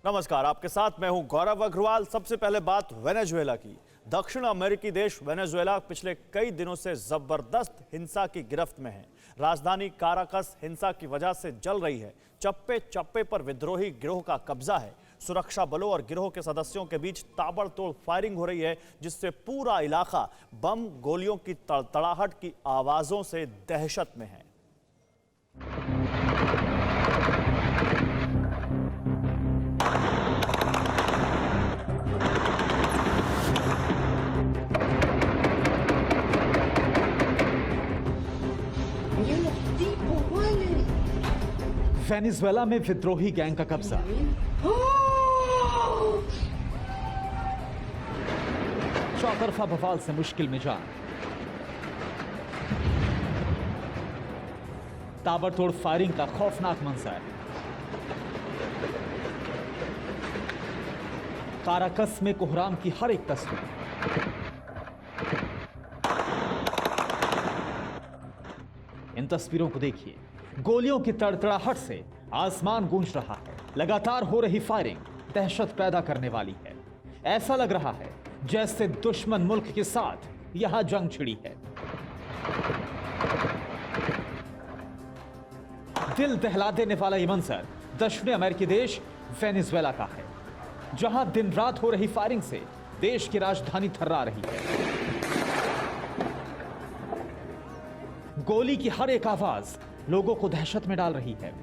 नमस्कार, आपके साथ मैं हूं गौरव अग्रवाल। सबसे पहले बात वेनेजुएला की। दक्षिण अमेरिकी देश वेनेजुएला पिछले कई दिनों से जबरदस्त हिंसा की गिरफ्त में है। राजधानी काराकस हिंसा की वजह से जल रही है। चप्पे चप्पे पर विद्रोही गिरोह का कब्जा है। सुरक्षा बलों और गिरोह के सदस्यों के बीच ताबड़तोड़ फायरिंग हो रही है, जिससे पूरा इलाका बम गोलियों की तड़तड़ाहट की आवाजों से दहशत में है। वेनेजुएला में विद्रोही गैंग का कब्जा। चौतरफा बवाल से मुश्किल में जान। ताबड़तोड़ फायरिंग का खौफनाक मंजर। काराकस में कोहराम की हर एक तस्वीर। इन तस्वीरों को देखिए। गोलियों की तड़तड़ाहट से आसमान गूंज रहा है। लगातार हो रही फायरिंग दहशत पैदा करने वाली है। ऐसा लग रहा है जैसे दुश्मन मुल्क के साथ यहां जंग छिड़ी है। दिल दहला देने वाला यह मंजर दक्षिण अमेरिकी देश वेनेजुएला का है, जहां दिन रात हो रही फायरिंग से देश की राजधानी थर्रा रही है। गोली की हर एक आवाज लोगों को दहशत में डाल रही है।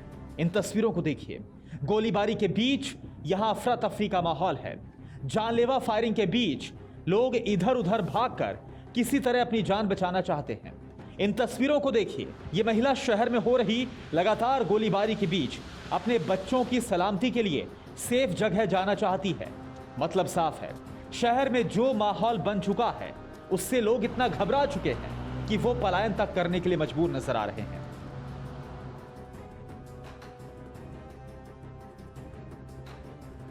इन तस्वीरों को देखिए। गोलीबारी के बीच यहां अफरा तफरी का माहौल है। जानलेवा फायरिंग के बीच लोग इधर उधर भागकर किसी तरह अपनी जान बचाना चाहते हैं। इन तस्वीरों को देखिए। यह महिला शहर में हो रही लगातार गोलीबारी के बीच अपने बच्चों की सलामती के लिए सेफ जगह जाना चाहती है। मतलब साफ है, शहर में जो माहौल बन चुका है उससे लोग इतना घबरा चुके हैं कि वो पलायन तक करने के लिए मजबूर नजर आ रहे हैं।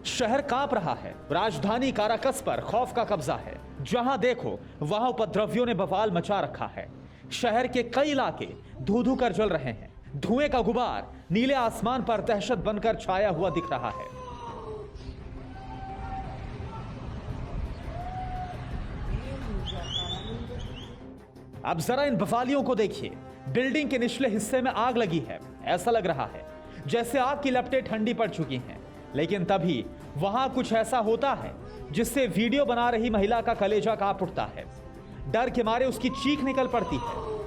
शहर कांप रहा है। राजधानी काराकस पर खौफ का कब्जा है। जहां देखो वहां उपद्रवियों ने बवाल मचा रखा है। शहर के कई इलाके धू-धू कर जल रहे हैं। धुएं का गुबार नीले आसमान पर दहशत बनकर छाया हुआ दिख रहा है। अब जरा इन बवालियों को देखिए। बिल्डिंग के निचले हिस्से में आग लगी है। ऐसा लग रहा है जैसे आग की लपटें ठंडी पड़ चुकी हैं। लेकिन तभी वहां कुछ ऐसा होता है जिससे वीडियो बना रही महिला का कलेजा कांप उठता है। डर के मारे उसकी चीख निकल पड़ती है।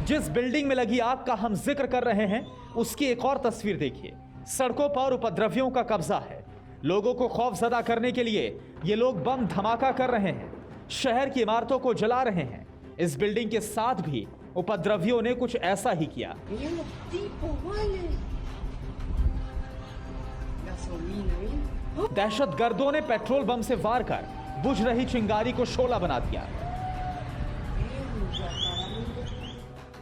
जिस बिल्डिंग में लगी आग का हम जिक्र कर रहे हैं, उसकी एक और तस्वीर देखिए। सड़कों पर उपद्रवियों का कब्जा है। लोगों को खौफजदा करने के लिए ये लोग बम धमाका कर रहे हैं। शहर की इमारतों को जला रहे हैं। इस बिल्डिंग के साथ भी उपद्रवियों ने कुछ ऐसा ही किया। दहशतगर्दों ने पेट्रोल बम से वार कर बुझ रही चिंगारी को शोला बना दिया।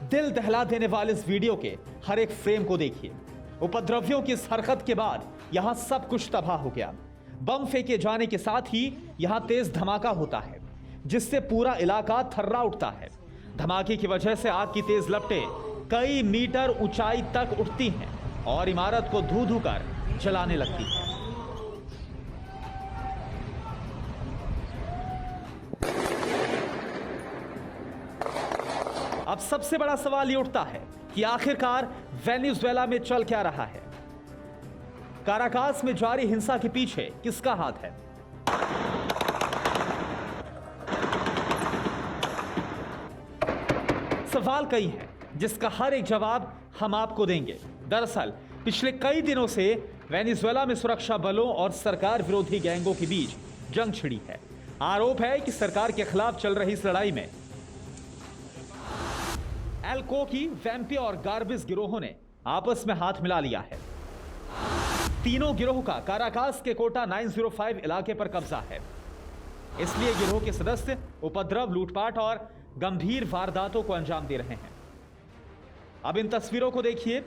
दिल दहला देने वाले इस वीडियो के हर एक फ्रेम को देखिए। उपद्रवियों की इस हरकत के बाद यहां सब कुछ तबाह हो गया। बम फेंके जाने के साथ ही यहां तेज धमाका होता है, जिससे पूरा इलाका थर्रा उठता है। धमाके की वजह से आग की तेज लपटें कई मीटर ऊंचाई तक उठती हैं और इमारत को धू-धू कर जलाने लगती है। अब सबसे बड़ा सवाल यह उठता है कि आखिरकार वेनेजुएला में चल क्या रहा है। काराकास में जारी हिंसा के पीछे किसका हाथ है? सवाल कई हैं, जिसका हर एक जवाब हम आपको देंगे। दरअसल पिछले कई दिनों से वेनेजुएला में सुरक्षा बलों और सरकार विरोधी गैंगों के बीच जंग छिड़ी है। आरोप है कि सरकार के खिलाफ चल रही इस लड़ाई में एल्कोकी, वैम्पी और गार्बिस गिरोहों ने आपस में हाथ मिला लिया है। तीनों गिरोह का काराकास के कोटा 905 इलाके पर कब्जा है। इसलिए गिरोह के सदस्य उपद्रव, लूटपाट और गंभीर वारदातों को अंजाम दे रहे हैं। अब इन तस्वीरों को देखिए।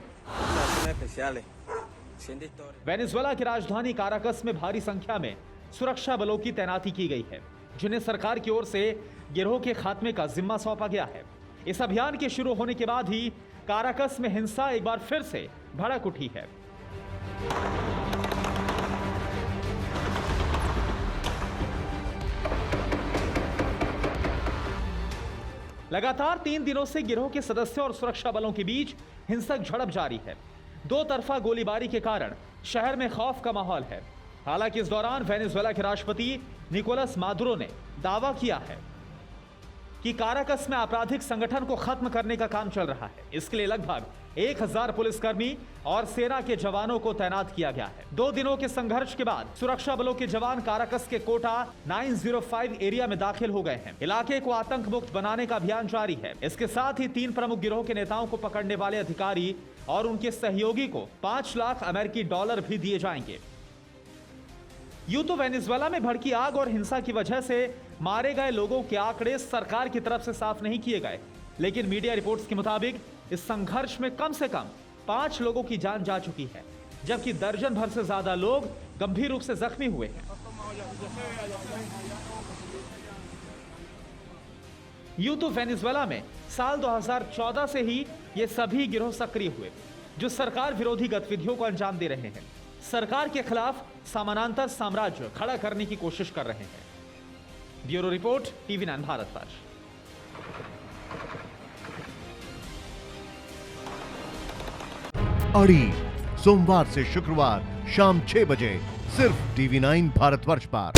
वेनेजुएला की राजधानी काराकस में भारी संख्या में सुरक्षा बलों की तैनाती की गई है, जिन्हें सरकार की ओर से गिरोह के खात्मे का जिम्मा सौंपा गया है। इस अभियान के शुरू होने के बाद ही काराकस में हिंसा एक बार फिर से भड़क उठी है। लगातार 3 दिनों से गिरोह के सदस्यों और सुरक्षा बलों के बीच हिंसक झड़प जारी है। दो तरफा गोलीबारी के कारण शहर में खौफ का माहौल है। हालांकि इस दौरान वेनेजुएला के राष्ट्रपति निकोलस मादुरो ने दावा किया है कि काराकस में आपराधिक संगठन को खत्म करने का काम चल रहा है। इसके लिए लगभग 1000 पुलिसकर्मी और सेना के जवानों को तैनात किया गया है। 2 दिनों के संघर्ष के बाद सुरक्षा बलों के जवान काराकस के कोटा 905 एरिया में दाखिल हो गए हैं। इलाके को आतंक मुक्त बनाने का अभियान जारी है। इसके साथ ही 3 प्रमुख गिरोह के नेताओं को पकड़ने वाले अधिकारी और उनके सहयोगी को 5 लाख अमेरिकी डॉलर भी दिए जाएंगे। यूं तो वेनेजुएला में भड़की आग और हिंसा की वजह से मारे गए लोगों के आंकड़े सरकार की तरफ से साफ नहीं किए गए, लेकिन मीडिया रिपोर्ट्स के मुताबिक इस संघर्ष में कम से कम 5 लोगों की जान जा चुकी है, जबकि दर्जन भर से ज्यादा लोग गंभीर रूप से जख्मी हुए हैं। यूं तो वेनेजुएला में साल 2014 से ही ये सभी गिरोह सक्रिय हुए, जो सरकार विरोधी गतिविधियों को अंजाम दे रहे हैं, सरकार के खिलाफ समानांतर साम्राज्य खड़ा करने की कोशिश कर रहे हैं। Bureau report, TV9 Bharatvarsh. अड़ी सोमवार से शुक्रवार शाम 6 बजे सिर्फ TV9 भारतवर्ष पर।